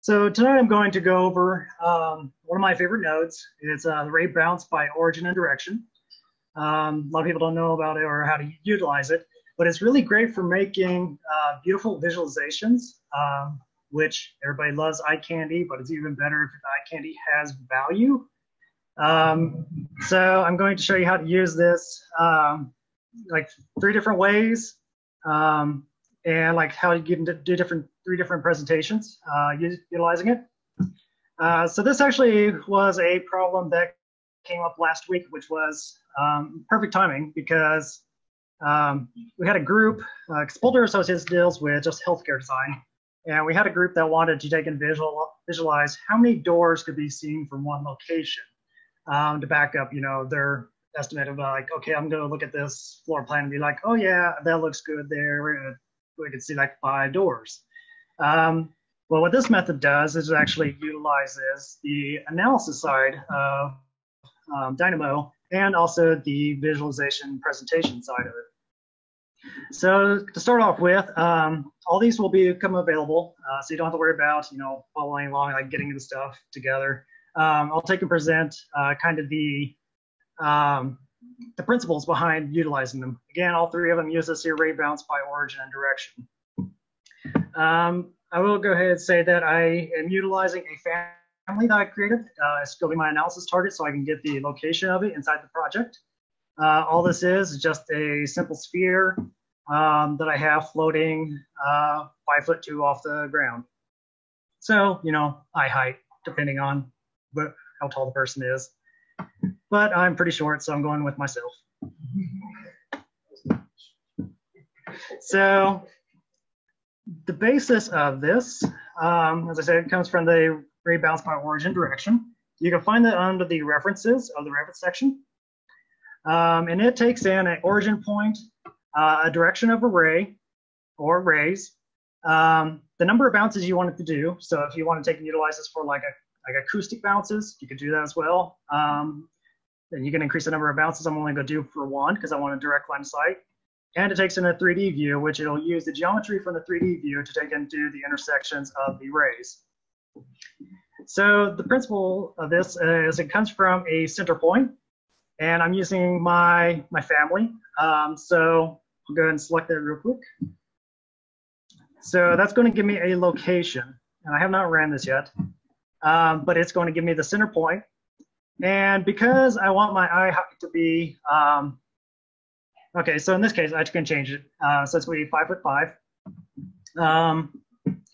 So tonight I'm going to go over one of my favorite nodes. It's the ray bounce by origin and direction. A lot of people don't know about it or how to utilize it, but it's really great for making beautiful visualizations, which everybody loves eye candy, but it's even better if the eye candy has value. So I'm going to show you how to use this like 3 different ways. And like how you can do 3 different presentations utilizing it. So this actually was a problem that came up last week, which was perfect timing because we had a group, Boulder Associates deals with just healthcare design, and we had a group that wanted to take and visualize how many doors could be seen from one location to back up, their estimate of like, okay, I'm going to look at this floor plan and be like, oh yeah, that looks good there. We can see like 5 doors. Well, what this method does is it actually utilizes the analysis side of Dynamo and also the visualization presentation side of it. So to start off with, all these will become available, so you don't have to worry about following along, like getting the stuff together. I'll take and present kind of the principles behind utilizing them. Again, all 3 of them use this here ray bounce by origin and direction. I will go ahead and say that I am utilizing a family that I created. It's going to be my analysis target so I can get the location of it inside the project. All this is just a simple sphere that I have floating 5'2" off the ground. So, eye height, depending on how tall the person is. But I'm pretty short, so I'm going with myself. So the basis of this, as I said, it comes from the ray bounce by origin direction. You can find that under the references of the reference section. And it takes in an origin point, a direction of a ray or rays, the number of bounces you want it to do. So if you want to take and utilize this for like acoustic bounces, you could do that as well. Then you can increase the number of bounces. I'm only going to do for 1 because I want a direct line of sight. And it takes in a 3D view, which it'll use the geometry from the 3D view to take and do the intersections of the rays. So the principle of this is it comes from a center point, and I'm using my family. So I'll go ahead and select that real quick. So that's going to give me a location, and I have not ran this yet, but it's going to give me the center point. And because I want my eye height to be, okay, so in this case, I can change it. So it's going to be 5'5".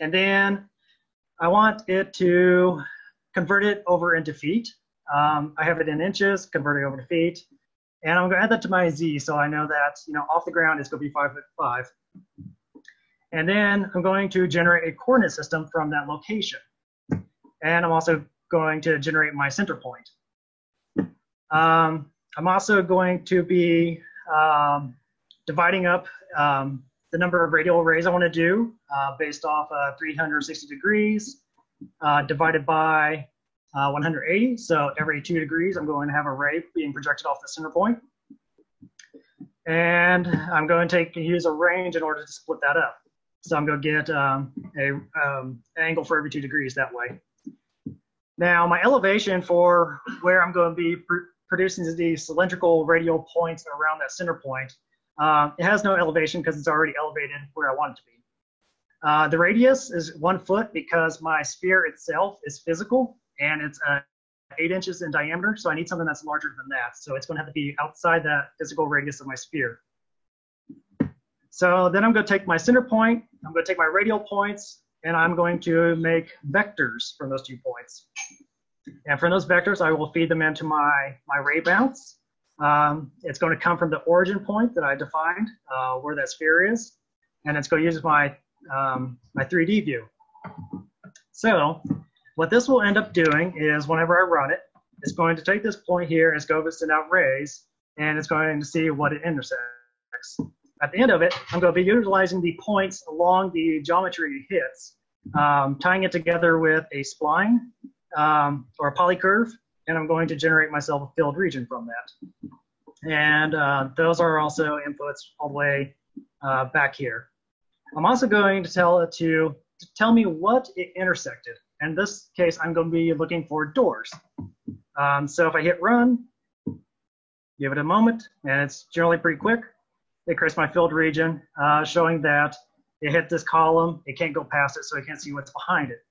And then I want it to convert it over into feet. I have it in inches, convert it over to feet. And I'm going to add that to my Z so I know that, off the ground it's going to be 5'5". And then I'm going to generate a coordinate system from that location. And I'm also going to generate my center point. I'm also going to be dividing up the number of radial rays I want to do based off 360 degrees divided by 180. So every 2 degrees, I'm going to have a ray being projected off the center point. And I'm going to use a range in order to split that up. So I'm going to get an angle for every 2 degrees that way. Now, my elevation for where I'm going to be producing these cylindrical radial points around that center point, it has no elevation because it's already elevated where I want it to be. The radius is 1 foot because my sphere itself is physical and it's 8 inches in diameter, so I need something that's larger than that. So it's going to have to be outside that physical radius of my sphere. So then I'm going to take my center point, I'm going to take my radial points, and I'm going to make vectors from those 2 points. And from those vectors, I will feed them into my ray bounce. It's going to come from the origin point that I defined, where that sphere is, and it's going to use my 3D view. So what this will end up doing is whenever I run it, it's going to take this point here, it's going to send out rays, and it's going to see what it intersects. At the end of it, I'm going to be utilizing the points along the geometry it hits, tying it together with a spline or a polycurve, and I'm going to generate myself a filled region from that. And those are also inputs all the way back here. I'm also going to tell it to tell me what it intersected. In this case, I'm going to be looking for doors. So if I hit run, give it a moment, and it's generally pretty quick, it creates my filled region, showing that it hit this column, it can't go past it, so it can't see what's behind it.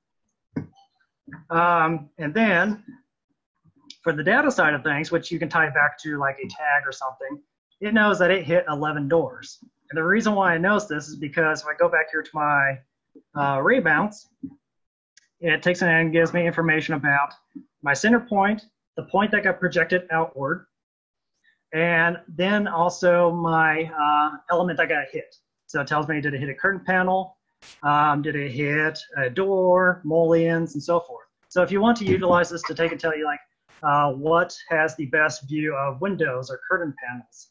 And then for the data side of things, which you can tie back to like a tag or something, it knows that it hit 11 doors. And the reason why I knows this is because if I go back here to my ray bounce, it takes in and gives me information about my center point, the point that got projected outward, and then also my element that got hit. So it tells me, did it hit a curtain panel? Did it hit a door, mullions, and so forth. So if you want to utilize this to take and tell you like what has the best view of windows or curtain panels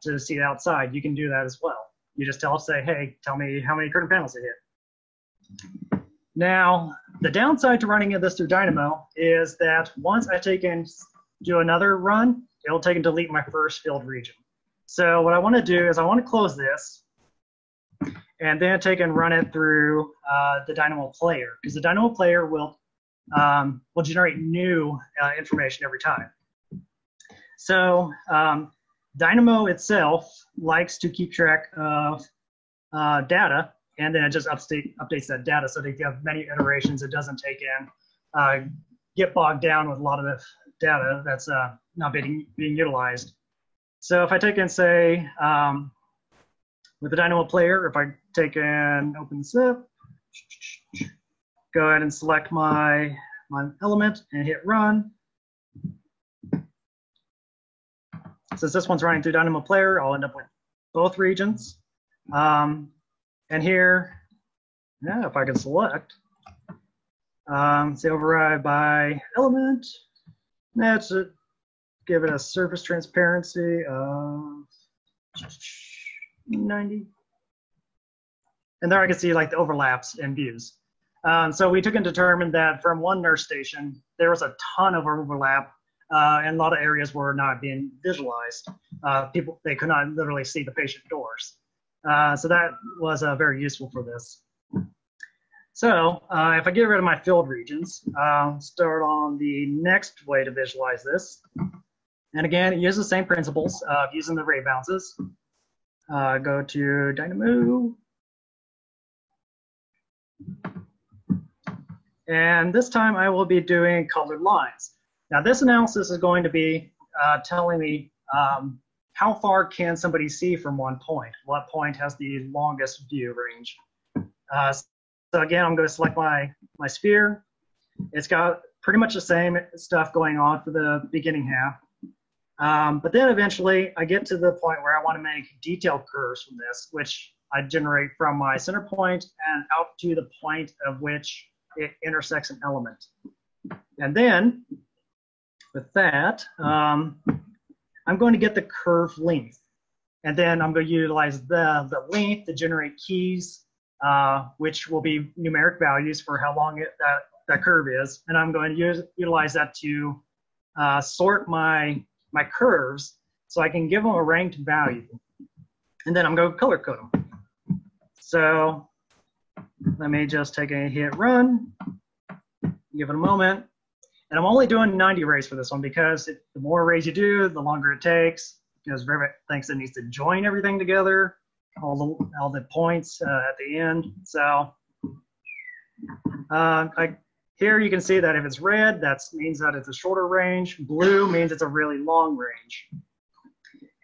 to see outside, you can do that as well. You just say, hey, tell me how many curtain panels it hit. Now, the downside to running this through Dynamo is that once I take and do another run, it'll take and delete my first filled region. So what I want to do is I want to close this and then take and run it through the Dynamo player, because the Dynamo player will generate new information every time. So Dynamo itself likes to keep track of data, and then it just updates that data so that if you have many iterations, it doesn't take in, get bogged down with a lot of the data that's not being utilized. So if I take and say, with the Dynamo player, if I take and open this up, go ahead and select my element and hit run. Since this one's running through Dynamo player, I'll end up with both regions. And here, yeah, if I can select, say override by element, that's it. Give it a surface transparency of 90. And there I can see like the overlaps and views. So we took and determined that from one nurse station, there was a ton of overlap and a lot of areas were not being visualized. They could not literally see the patient doors. So that was very useful for this. So if I get rid of my filled regions, I'll start on the next way to visualize this. And again, it uses the same principles of using the ray bounces. Go to Dynamo. And this time I will be doing colored lines. Now this analysis is going to be telling me how far can somebody see from one point? What point has the longest view range? So again, I'm going to select my sphere. It's got pretty much the same stuff going on for the beginning half. But then eventually I get to the point where I want to make detailed curves from this, which I generate from my center point and out to the point of which it intersects an element. And then with that, I'm going to get the curve length. And then I'm going to utilize the length to generate keys, which will be numeric values for how long that curve is. And I'm going to utilize that to sort my curves so I can give them a ranked value. And then I'm going to color code them. So let me just take a hit run, give it a moment. And I'm only doing 90 arrays for this one because the more arrays you do, the longer it takes, because Revit thinks it needs to join everything together, all the points at the end. So here you can see that if it's red, that means that it's a shorter range. Blue means it's a really long range.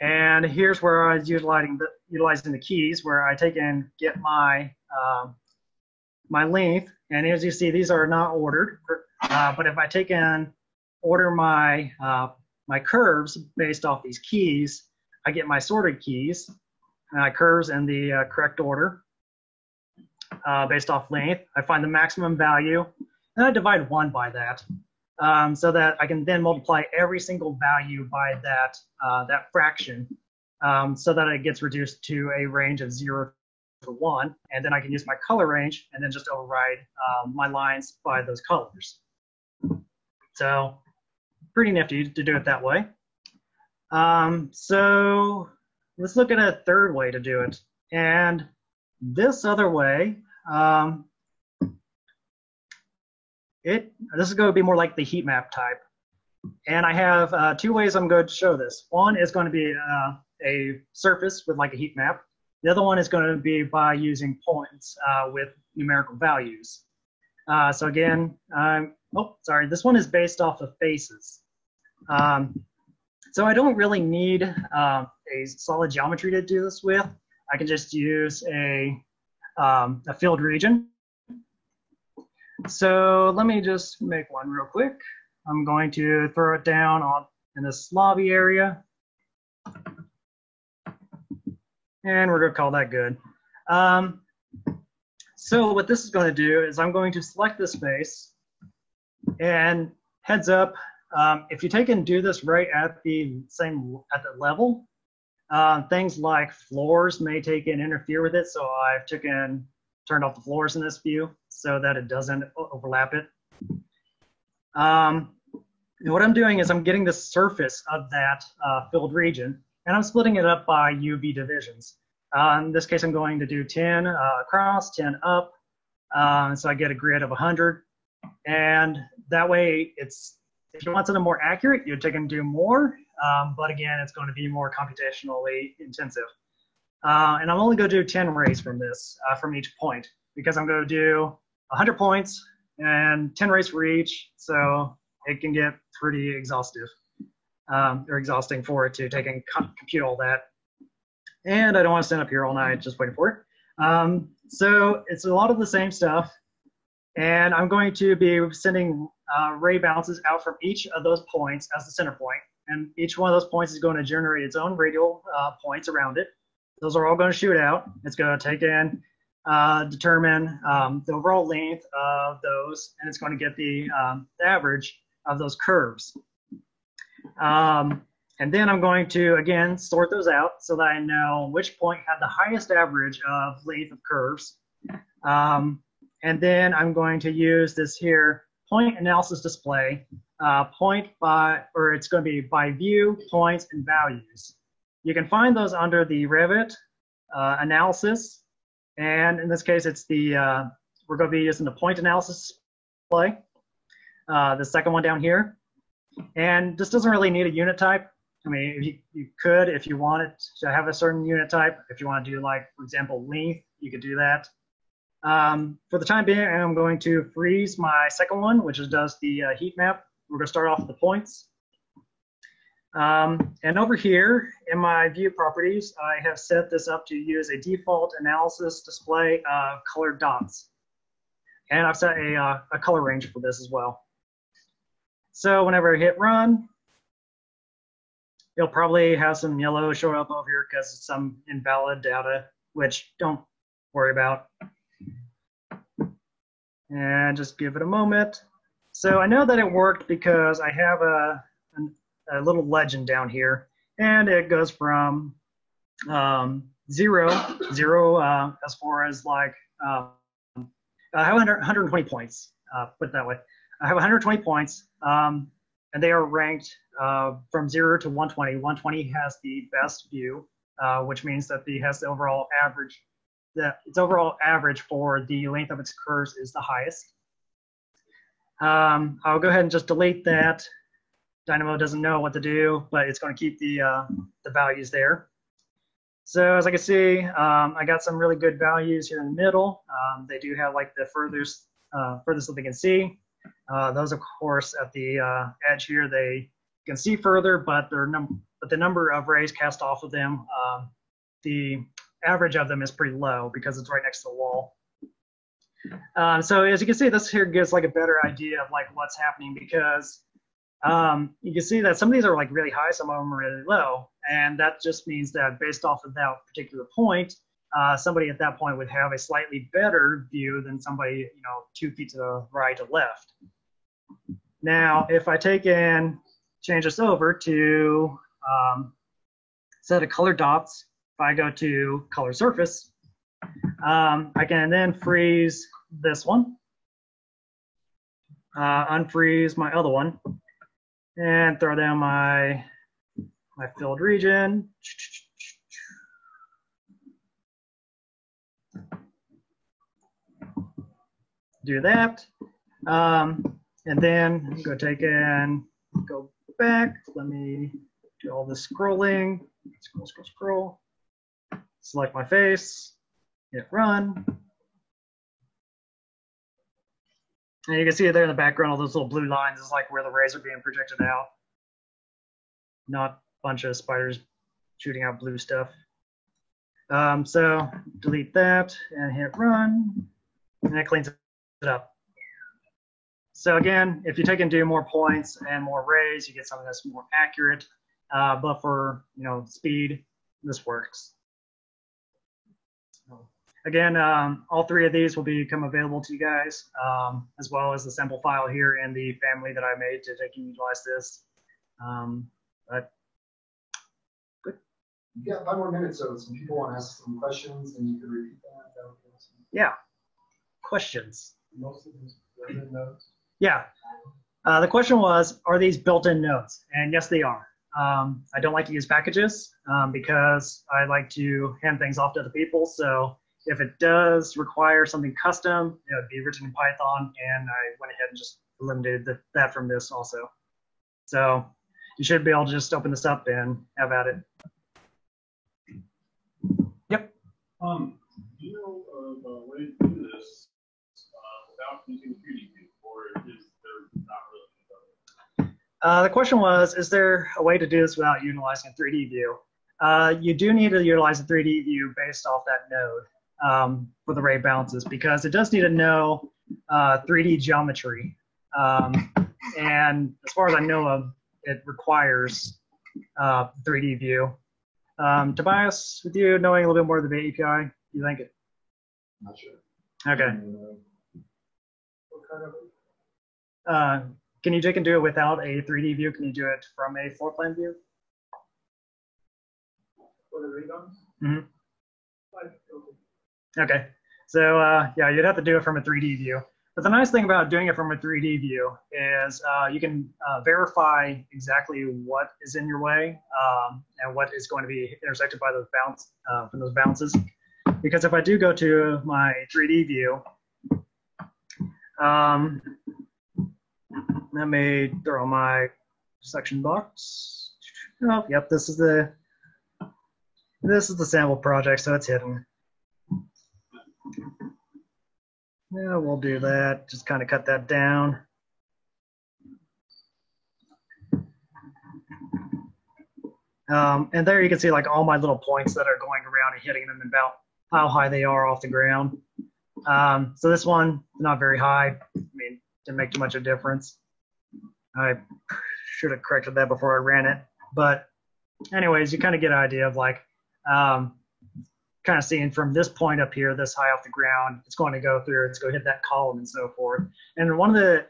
And here's where I was utilizing the keys, where I take and get my my length. And as you see, these are not ordered. But if I take and order my my curves based off these keys, I get my sorted keys, curves in the correct order based off length. I find the maximum value, and I divide 1 by that, so that I can then multiply every single value by that that fraction, so that it gets reduced to a range of 0 to 1, and then I can use my color range and then just override my lines by those colors. So pretty nifty to do it that way. So let's look at a third way to do it. And this other way This is going to be more like the heat map type. And I have two ways I'm going to show this. One is going to be a surface with like a heat map. The other one is going to be by using points with numerical values. So again, this one is based off of faces. So I don't really need a solid geometry to do this with. I can just use a filled region. So let me just make one real quick. I'm going to throw it down in this lobby area. And we're going to call that good. So what this is going to do is I'm going to select this face. And heads up, if you take and do this right at the level, things like floors may take and interfere with it. So I've turned off the floors in this view so that it doesn't overlap it. And what I'm doing is I'm getting the surface of that filled region, and I'm splitting it up by UV divisions. In this case, I'm going to do 10 across, 10 up, so I get a grid of 100. And that way, if you want something more accurate, you'd take and do more, but again, it's going to be more computationally intensive. And I'm only going to do 10 rays from this, from each point, because I'm going to do 100 points and 10 rays for each, so it can get pretty exhaustive, or exhausting for it to take and compute all that. And I don't want to stand up here all night just waiting for it. So it's a lot of the same stuff, and I'm going to be sending ray bounces out from each of those points as the center point, and each one of those points is going to generate its own radial points around it. Those are all going to shoot out. It's going to take in, determine the overall length of those, and it's going to get the average of those curves. And then I'm going to, again, sort those out so that I know which point had the highest average of length of curves. And then I'm going to use this here point analysis display, it's going to be by view, points, and values. You can find those under the Revit analysis. And in this case, it's we're going to be using the point analysis display, the second one down here. And this doesn't really need a unit type. I mean, you could, if you wanted to have a certain unit type, if you want to do, like, for example, length, you could do that. For the time being, I'm going to freeze my second one, which does the heat map. We're going to start off with the points. And over here in my view properties, I have set this up to use a default analysis display of colored dots. And I've set a color range for this as well. So whenever I hit run, you'll probably have some yellow show up over here because it's some invalid data, which don't worry about. And just give it a moment. So I know that it worked because I have a little legend down here, and it goes from zero, as far as like, I have 120 points, put it that way. I have 120 points, and they are ranked from 0 to 120. 120 has the best view, which means that has the overall average. Its overall average for the length of its curves is the highest. I'll go ahead and just delete that. Dynamo doesn't know what to do, but it's going to keep the values there. So as I can see, I got some really good values here in the middle. They do have like the furthest that they can see. Those, of course, at the edge here, they can see further, but the number of rays cast off of them, the average of them is pretty low because it's right next to the wall. So as you can see, this here gives like a better idea of like what's happening, because you can see that some of these are like really high, some of them are really low, and that just means that based off of that particular point, somebody at that point would have a slightly better view than somebody, 2 feet to the right or left. Now, if I take and change this over to set of color dots, if I go to color surface, I can then freeze this one, unfreeze my other one, and throw down my filled region. Do that. And then I'm going to take and go back. Let me do all this scrolling. Scroll, scroll, scroll. Select my face. Hit run. And you can see it there in the background, all those little blue lines is like where the rays are being projected out. Not a bunch of spiders shooting out blue stuff. So delete that and hit run, and that cleans it up. So again, if you take and do more points and more rays, you get something that's more accurate. But for speed, this works. So again, all three of these will become available to you guys, as well as the sample file here in the family that I made to take and utilize this. But good. You got 5 more minutes, so some people want to ask some questions, and you can repeat that. Yeah. Questions. Most of these built-in nodes. Yeah. The question was, are these built-in nodes? And yes, they are. I don't like to use packages because I like to hand things off to other people. So if it does require something custom, it would be written in Python, and I went ahead and just eliminated that from this also. So you should be able to just open this up and have at it. Yep. Do you know of a way to do this without using 3D view, or is there not really? The question was, is there a way to do this without utilizing a 3D view? You do need to utilize a 3D view based off that node for the ray bounces, because it does need to know 3D geometry. And as far as I know of, it requires 3D view. Tobias, with you knowing a little bit more of the API, you think it? Not sure. Okay. What kind of? Can you take and do it without a 3D view? Can you do it from a floor plan view? For the rebounds? Mm-hmm. Okay. So yeah, you'd have to do it from a 3D view. But the nice thing about doing it from a 3D view is you can verify exactly what is in your way and what is going to be intersected by those from those bounces. Because if I do go to my 3D view, let me throw my section box. Oh, yep, this is the sample project, so it's hidden. Yeah, we'll do that. Just kind of cut that down. And there you can see like all my little points that are going around and hitting them and about how high they are off the ground. So this one, not very high. I mean, didn't make too much of a difference. I should have corrected that before I ran it. But anyways, you kind of get an idea of like, kind of seeing from this point up here, this high off the ground, it's going to go through, it's going to hit that column and so forth. And one of the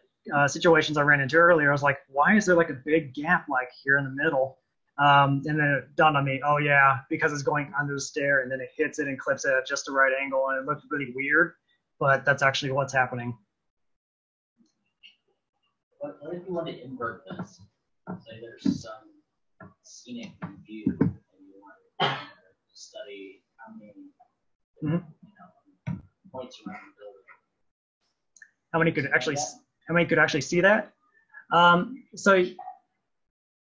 situations I ran into earlier, I was like, why is there like a big gap like here in the middle? And then it dawned on me, oh yeah, because it's going under the stair and then it hits it and clips it at just the right angle, and it looks really weird, but that's actually what's happening. What if you want to invert this? Say there's some scenic view and you want to study how many points around the building. How many could actually see that?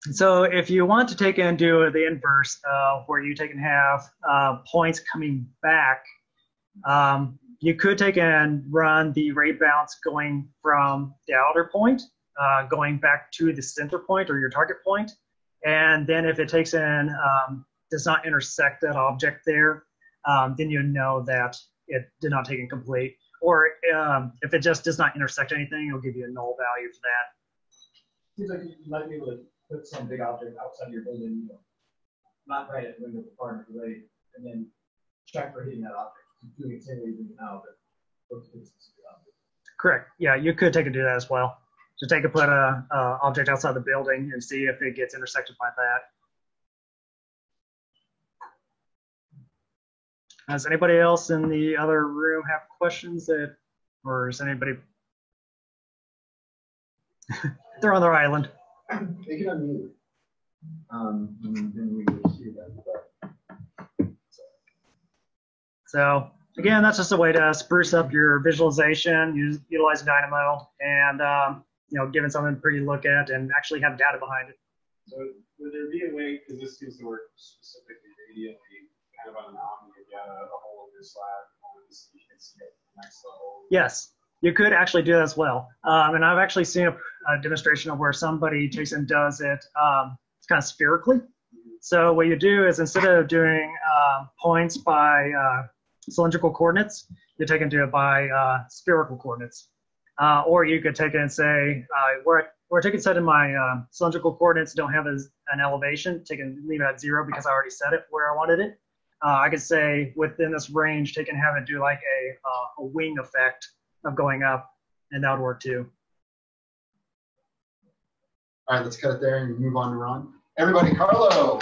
So if you want to take and do the inverse, where you take and have points coming back, you could take and run the ray bounce going from the outer point, going back to the center point or your target point. And then if it takes in, does not intersect that object there, then you know that it did not take in complete. Or if it just does not intersect anything, it'll give you a null value for that. Seems like you might be able to put some big object outside your building, not right at the window of the apartment, right, and then check for hitting that object. Doing it the same way you do now, but look at this object. Correct. Yeah, you could take and do that as well. So take and put a object outside the building and see if it gets intersected by that. Does anybody else in the other room have questions or is anybody? They're on their island. They can unmute. And then we can see that. So again, that's just a way to spruce up your visualization, utilize Dynamo, and giving something pretty to look at and actually have data behind it. So would there be a way, because this seems to work specifically radially, kind of on an omni, if you had a hole in your slab, you can see it next to the hole? Yes, you could actually do that as well. And I've actually seen a demonstration of where somebody takes and does it it's kind of spherically. So what you do is instead of doing points by cylindrical coordinates, you take and do it by spherical coordinates. Or you could take it and say, where I take and set in my cylindrical coordinates don't have an elevation, take and leave it at 0 because I already set it where I wanted it. I could say within this range, take and have it do like a wing effect of going up, and that would work too. All right, let's cut it there and move on to Ron. Everybody, Carlo.